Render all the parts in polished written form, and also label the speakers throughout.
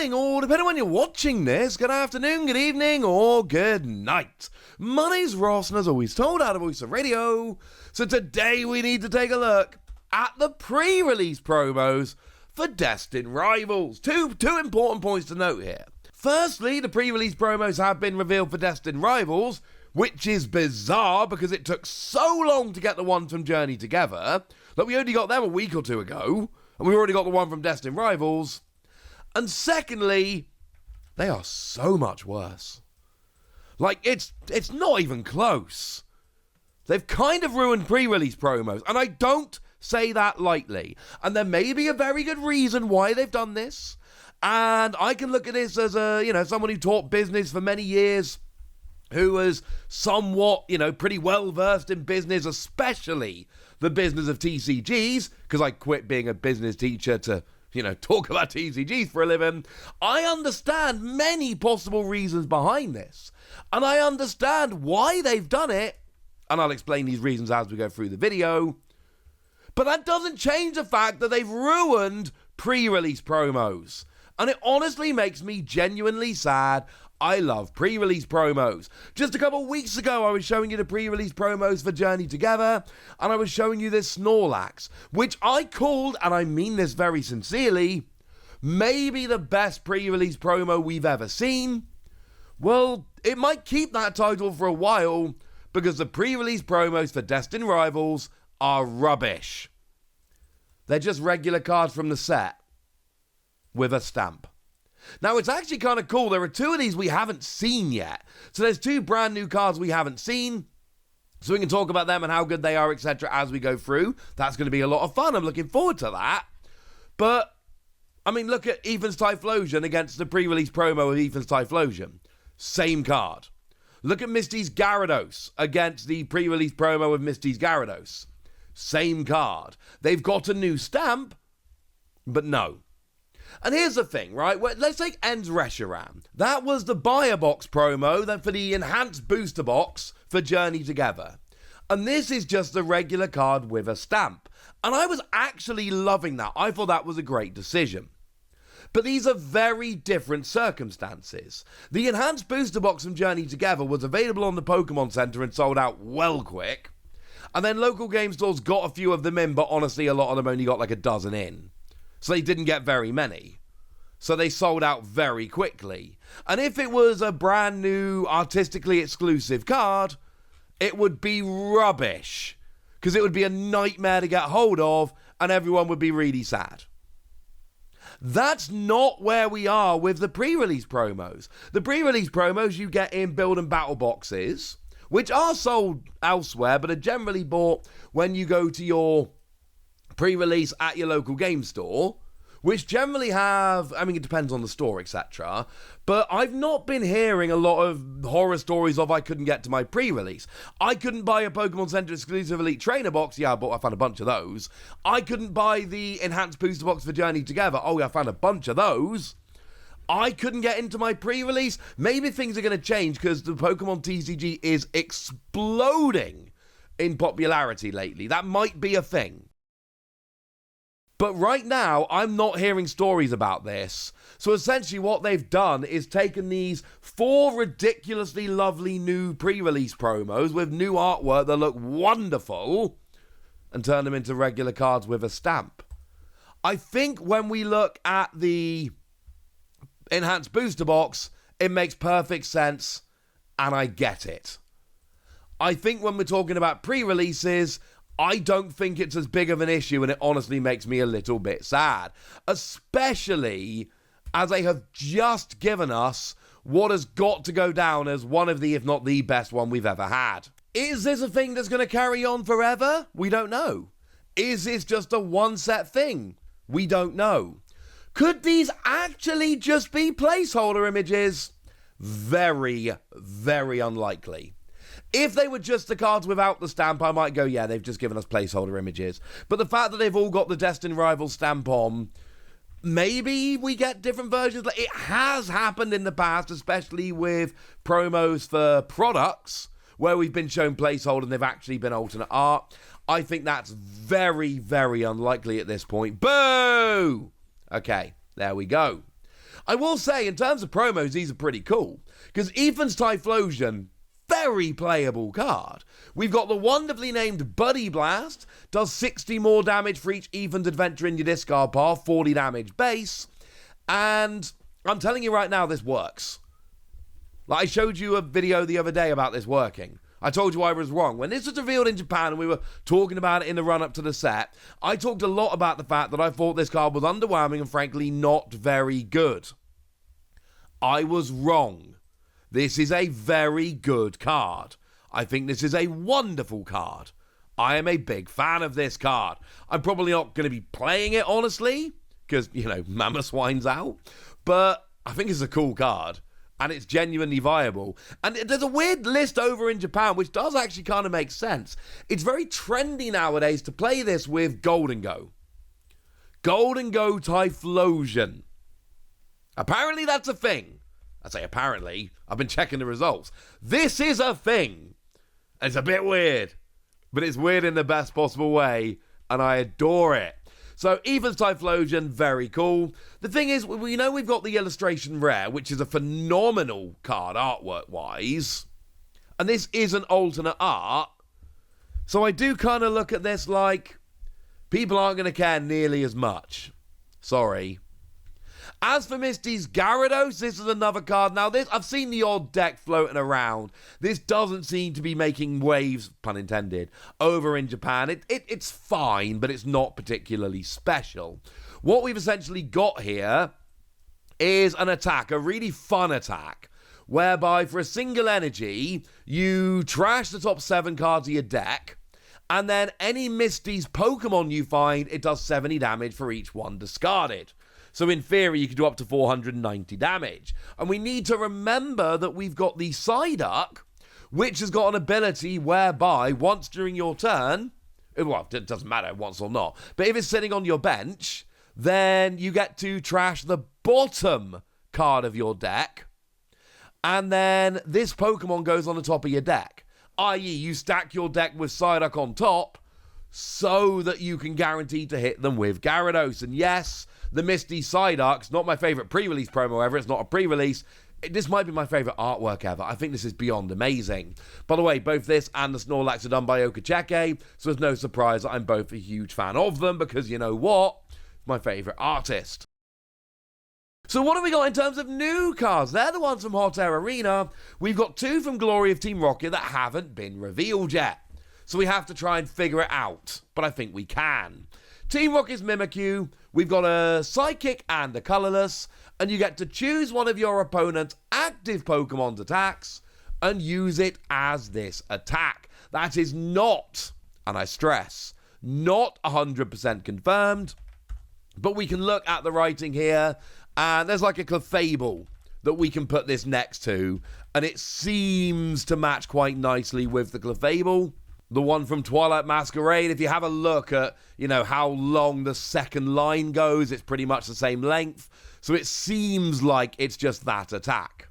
Speaker 1: morning, or depending on when you're watching this, good afternoon, good evening, or good night. My name's Ross, and as always told, out of Voice of Radio. So today we need to take a look at the pre-release promos for Destined Rivals. Two important points to note here. Firstly, the pre-release promos have been revealed for Destined Rivals, which is bizarre because it took so long to get the one from Journey Together that we only got them a week or two ago, and we've already got the one from Destined Rivals. And secondly, they are so much worse. Like, it's not even close. They've kind of ruined pre-release promos, and I don't say that lightly. And there may be a very good reason why they've done this, and I can look at this as someone who taught business for many years, who was somewhat, pretty well versed in business, especially the business of TCGs, because I quit being a business teacher to talk about TCGs for a living. I understand many possible reasons behind this, and I understand why they've done it, and I'll explain these reasons as we go through the video. But that doesn't change the fact that they've ruined pre-release promos, and it honestly makes me genuinely sad. I love pre-release promos. Just a couple weeks ago, I was showing you the pre-release promos for Journey Together, and I was showing you this Snorlax, which I called, and I mean this very sincerely, maybe the best pre-release promo we've ever seen. Well, it might keep that title for a while, because the pre-release promos for Destined Rivals are rubbish. They're just regular cards from the set with a stamp. Now, it's actually kind of cool. There are two of these we haven't seen yet. So there's two brand new cards we haven't seen. So we can talk about them and how good they are, etc. as we go through. That's going to be a lot of fun. I'm looking forward to that. But, look at Ethan's Typhlosion against the pre-release promo of Ethan's Typhlosion. Same card. Look at Misty's Gyarados against the pre-release promo of Misty's Gyarados. Same card. They've got a new stamp, but no. And here's the thing, right? Let's take Ends Reshiram. That was the buyer box promo then for the enhanced booster box for Journey Together. And this is just a regular card with a stamp. And I was actually loving that. I thought that was a great decision. But these are very different circumstances. The enhanced booster box from Journey Together was available on the Pokemon Center and sold out well quick. And then local game stores got a few of them in, but honestly a lot of them only got like a dozen in. So they didn't get very many. So they sold out very quickly. And if it was a brand new, artistically exclusive card, it would be rubbish. Because it would be a nightmare to get hold of, and everyone would be really sad. That's not where we are with the pre-release promos. The pre-release promos you get in build and battle boxes, which are sold elsewhere, but are generally bought when you go to your pre-release at your local game store, which generally have, it depends on the store, etc. But I've not been hearing a lot of horror stories of I couldn't get to my pre-release. I couldn't buy a Pokemon Center exclusive Elite Trainer box. Yeah, I found a bunch of those. I couldn't buy the enhanced booster box for Journey Together. Oh yeah, I found a bunch of those. I couldn't get into my pre-release. Maybe things are going to change because the Pokemon TCG is exploding in popularity lately. That might be a thing. But right now, I'm not hearing stories about this. So essentially what they've done is taken these 4 ridiculously lovely new pre-release promos with new artwork that look wonderful and turned them into regular cards with a stamp. I think when we look at the enhanced booster box, it makes perfect sense and I get it. I think when we're talking about pre-releases, I don't think it's as big of an issue, and it honestly makes me a little bit sad. Especially as they have just given us what has got to go down as one of the, if not the best one we've ever had. Is this a thing that's going to carry on forever? We don't know. Is this just a one-set thing? We don't know. Could these actually just be placeholder images? Very, very unlikely. If they were just the cards without the stamp, I might go, yeah, they've just given us placeholder images. But the fact that they've all got the Destined Rivals stamp on, maybe we get different versions. It has happened in the past, especially with promos for products, where we've been shown placeholder and they've actually been alternate art. I think that's very, very unlikely at this point. Boo! Okay, there we go. I will say, in terms of promos, these are pretty cool. Because Ethan's Typhlosion, very playable card. We've got the wonderfully named Buddy Blast, does 60 more damage for each Ethan's Adventure in your discard pile, 40 damage base. And I'm telling you right now, this works. Like, I showed you a video the other day about this working. I told you I was wrong. When this was revealed in Japan and we were talking about it in the run-up to the set, I talked a lot about the fact that I thought this card was underwhelming and frankly not very good. I was wrong. This is a very good card. I think this is a wonderful card. I am a big fan of this card. I'm probably not going to be playing it, honestly, because, you know, Mama Swine's out. But I think it's a cool card. And it's genuinely viable. And there's a weird list over in Japan, which does actually kind of make sense. It's very trendy nowadays to play this with Golden Go. Golden Go Typhlosion. Apparently that's a thing. I say apparently. I've been checking the results. This is a thing. It's a bit weird. But it's weird in the best possible way. And I adore it. So, Ethan's Typhlosion, very cool. The thing is, we know we've got the illustration rare, which is a phenomenal card artwork-wise. And this is an alternate art. So I do kind of look at this like, people aren't going to care nearly as much. Sorry. As for Misty's Gyarados, this is another card. Now, this I've seen the odd deck floating around. This doesn't seem to be making waves, pun intended, over in Japan. It's fine, but it's not particularly special. What we've essentially got here is an attack, a really fun attack, whereby for a single energy, you trash the top 7 cards of your deck, and then any Misty's Pokemon you find, it does 70 damage for each one discarded. So in theory, you could do up to 490 damage. And we need to remember that we've got the Psyduck, which has got an ability whereby once during your turn, well, it doesn't matter once or not, but if it's sitting on your bench, then you get to trash the bottom card of your deck. And then this Pokemon goes on the top of your deck. I.e., you stack your deck with Psyduck on top so that you can guarantee to hit them with Gyarados. And yes, the Misty Psyduck's not my favourite pre-release promo ever. It's not a pre-release. This might be my favourite artwork ever. I think this is beyond amazing. By the way, both this and the Snorlax are done by Okacheke, so it's no surprise that I'm both a huge fan of them because, you know what? My favourite artist. So what have we got in terms of new cards? They're the ones from Hot Air Arena. We've got 2 from Glory of Team Rocket that haven't been revealed yet. So we have to try and figure it out. But I think we can. Team Rocket's Mimikyu. We've got a Psychic and a Colorless. And you get to choose one of your opponent's active Pokemon's attacks and use it as this attack. That is not, and I stress, not 100% confirmed. But we can look at the writing here. And there's like a Clefable that we can put this next to. And it seems to match quite nicely with the Clefable. The one from Twilight Masquerade, if you have a look at, you know, how long the second line goes, it's pretty much the same length. So it seems like it's just that attack.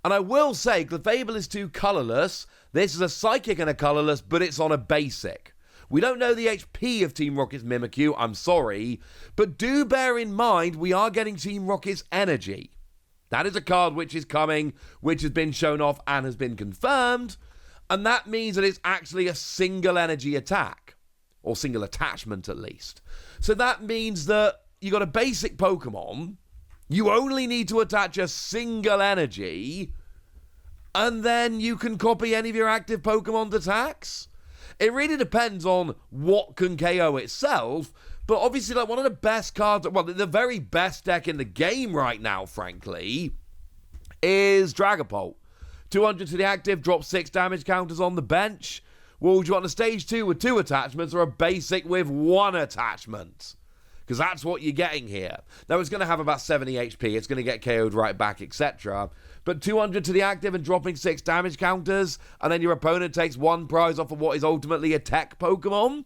Speaker 1: And I will say, Clefable is 2 colorless. This is a Psychic and a colorless, but it's on a basic. We don't know the HP of Team Rocket's Mimikyu, I'm sorry, but do bear in mind we are getting Team Rocket's Energy. That is a card which is coming, which has been shown off and has been confirmed, and that means that it's actually a single energy attack, or single attachment at least. So that means that you got a basic Pokemon, you only need to attach a single energy, and then you can copy any of your active Pokemon's attacks. It really depends on what can KO itself, but obviously like one of the best cards, well, the very best deck in the game right now, frankly, is Dragapult. 200 to the active, drop 6 damage counters on the bench. Well, would you want a stage 2 with 2 attachments or a basic with 1 attachment? Because that's what you're getting here. Now, it's going to have about 70 HP. It's going to get KO'd right back, etc. But 200 to the active and dropping 6 damage counters, and then your opponent takes 1 prize off of what is ultimately a tech Pokemon.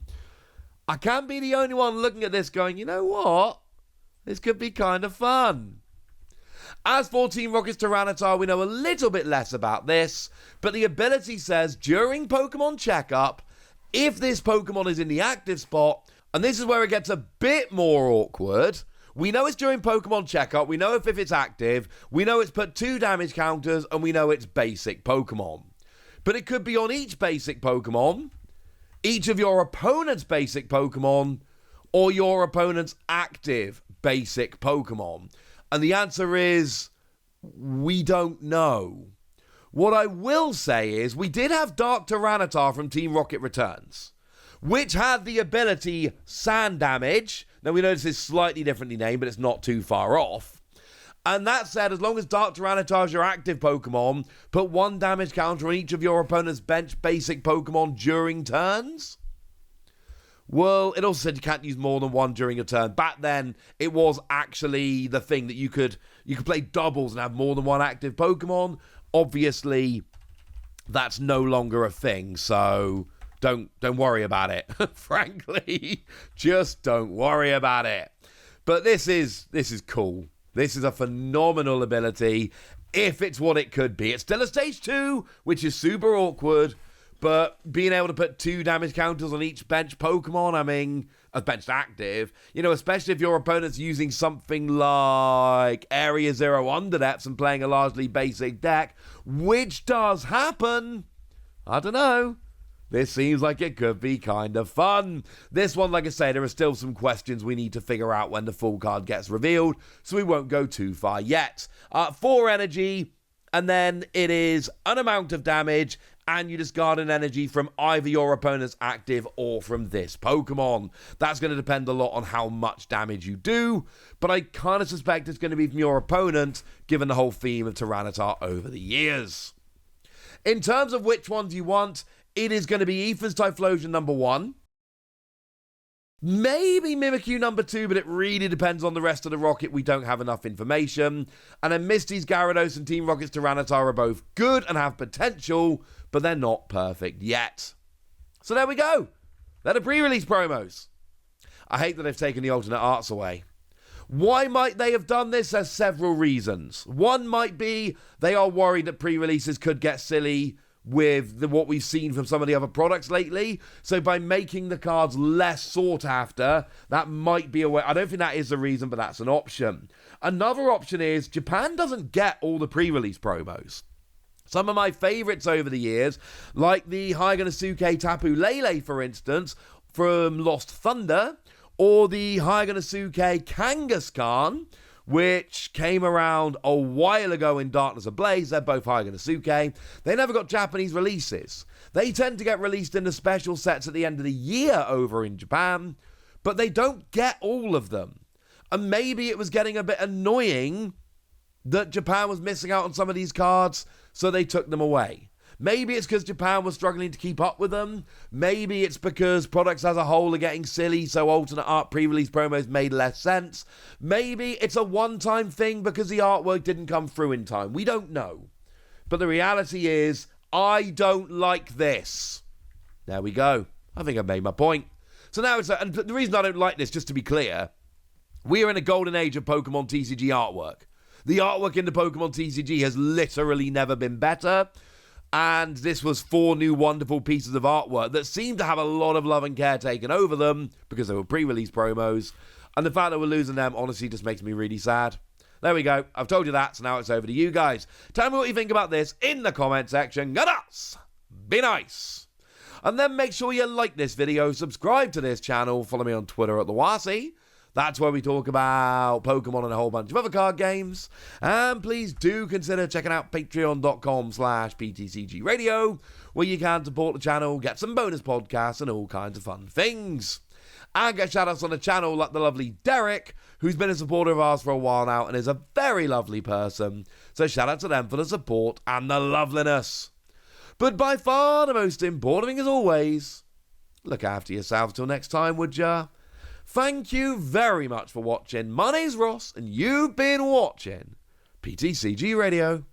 Speaker 1: I can't be the only one looking at this going, you know what? This could be kind of fun. As for Team Rocket's Tyranitar, we know a little bit less about this, but the ability says during Pokemon checkup, if this Pokemon is in the active spot, and this is where it gets a bit more awkward, We know it's during Pokemon checkup, we know if it's active, we know it's put 2 damage counters, and we know it's basic Pokemon. But it could be on each basic Pokemon, each of your opponent's basic Pokemon, or your opponent's active basic Pokemon. And the answer is, we don't know. What I will say is, we did have Dark Tyranitar from Team Rocket Returns, which had the ability Sand Damage. Now, we know this is slightly differently named, but it's not too far off. And that said, as long as Dark Tyranitar is your active Pokemon, put 1 damage counter on each of your opponent's bench basic Pokemon during turns. Well, it also said you can't use more than 1 during a turn. Back then, it was actually the thing that you could play doubles and have more than 1 active Pokemon. Obviously, that's no longer a thing, so don't worry about it. Frankly, just don't worry about it. But this is cool. This is a phenomenal ability if it's what it could be. It's still a stage 2, which is super awkward, but being able to put 2 damage counters on each bench Pokemon, I mean, a benched active, especially if your opponent's using something like Area Zero Underdepths and playing a largely basic deck, which does happen. I don't know. This seems like it could be kind of fun. This one, like I say, there are still some questions we need to figure out when the full card gets revealed, so we won't go too far yet. 4 energy, and then it is an amount of damage, and you discard an energy from either your opponent's active or from this Pokemon. That's going to depend a lot on how much damage you do, but I kind of suspect it's going to be from your opponent, given the whole theme of Tyranitar over the years. In terms of which ones you want, it is going to be Aether's Typhlosion number 1. Maybe Mimikyu number 2, but it really depends on the rest of the Rocket. We don't have enough information. And then Misty's Gyarados and Team Rocket's Tyranitar are both good and have potential, but they're not perfect yet. So there we go. They're the pre-release promos. I hate that they've taken the alternate arts away. Why might they have done this? There's several reasons. One might be they are worried that pre-releases could get silly with what we've seen from some of the other products lately. So by making the cards less sought after, that might be a way. I don't think that is the reason, but that's an option. Another option is Japan doesn't get all the pre-release promos. Some of my favorites over the years, like the Haiganasuke Tapu Lele, for instance, from Lost Thunder, or the Haiganasuke Kangaskhan, which came around a while ago in Darkness Ablaze. They're both Haiganasuke. They never got Japanese releases. They tend to get released in the special sets at the end of the year over in Japan, but they don't get all of them. And maybe it was getting a bit annoying that Japan was missing out on some of these cards, so they took them away. Maybe it's because Japan was struggling to keep up with them. Maybe it's because products as a whole are getting silly, so alternate art pre-release promos made less sense. Maybe it's a one-time thing because the artwork didn't come through in time. We don't know. But the reality is, I don't like this. There we go. I think I've made my point. So now and the reason I don't like this, just to be clear, we are in a golden age of Pokemon TCG artwork. The artwork in the Pokemon TCG has literally never been better. And this was 4 new wonderful pieces of artwork that seemed to have a lot of love and care taken over them because they were pre-release promos. And the fact that we're losing them honestly just makes me really sad. There we go. I've told you that, so now it's over to you guys. Tell me what you think about this in the comment section. Gyarados! Be nice! And then make sure you like this video, subscribe to this channel, follow me on Twitter at TheWasi. That's where we talk about Pokemon and a whole bunch of other card games. And please do consider checking out patreon.com/PTCGradio, where you can support the channel, get some bonus podcasts, and all kinds of fun things. And get shout-outs on the channel like the lovely Derek, who's been a supporter of ours for a while now and is a very lovely person. So shout out to them for the support and the loveliness. But by far the most important thing, as always, look after yourselves till next time, would ya? Thank you very much for watching. My name's Ross, and you've been watching PTCG Radio.